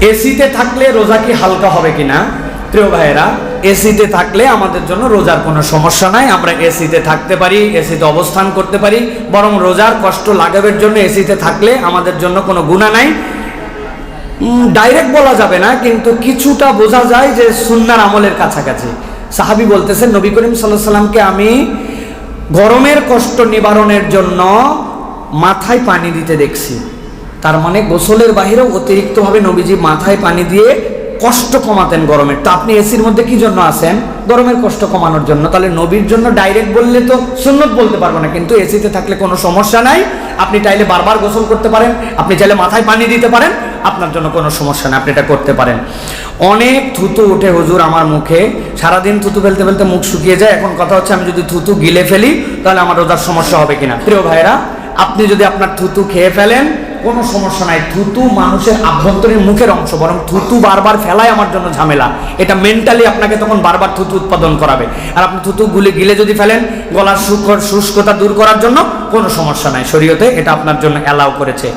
এসিতে থাকলে রোজা কি হালকা হবে কিনা? প্রিয় ভাইয়েরা, এসিতে থাকলে আমাদের জন্য রোজার কোনো সমস্যা নাই, আমরা এসিতে থাকতে পারি, এসিতে অবস্থান করতে পারি, বরং রোজার কষ্ট লাঘবের জন্য এসিতে থাকলে আমাদের জন্য কোনো গুনাহ নাই। ডাইরেক্ট বলা যাবে না, কিন্তু কিছুটা বোঝা যায় যে সুন্নার আমলের কাছাকাছি। সাহাবী বলতেছেন, নবী করিম সাল্লাল্লাহু আলাইহি সাল্লামকে আমি গরমের কষ্ট নিবারণের জন্য মাথায় পানি দিতে দেখছি। তার মানে গোসলের বাহিরেও অতিরিক্তভাবে নবীজি মাথায় পানি দিয়ে কষ্ট কমাতেন গরমের। তো আপনি এসির মধ্যে কি জন্য আছেন? গরমের কষ্ট কমানোর জন্য। তাহলে নবীর জন্য ডাইরেক্ট বললে তো সুন্নত বলতে পারবো না, কিন্তু এসিতে থাকলে কোনো সমস্যা নাই। আপনি চাইলে বারবার গোসল করতে পারেন, আপনি চাইলে মাথায় পানি দিতে পারেন, আপনার জন্য কোনো সমস্যা নেই, আপনি এটা করতে পারেন। অনেক থুতু উঠে হুজুর আমার মুখে, সারাদিন থুতু ফেলতে ফেলতে মুখ শুকিয়ে যায়। এখন কথা হচ্ছে, আমি যদি থুতু গিলে ফেলি তাহলে আমার রোজার সমস্যা হবে কিনা? প্রিয় ভাইরা, আপনি যদি আপনার থুতু খেয়ে ফেলেন কোনো সমস্যা নাই। থুতু মানুষের আভ্যন্তরীণ মুখের অংশ, বরং থুতু বারবার ফেলাই আমার জন্য ঝামেলা। এটা মেন্টালি আপনাকে তখন বারবার থুতু উৎপাদন করাবে। আর আপনি থুতু গিলে যদি ফেলেন গলার শুষ্কতা দূর করার জন্য, কোনো সমস্যা নাই, শরীয়তে এটা আপনার জন্য অ্যালাউ করেছে।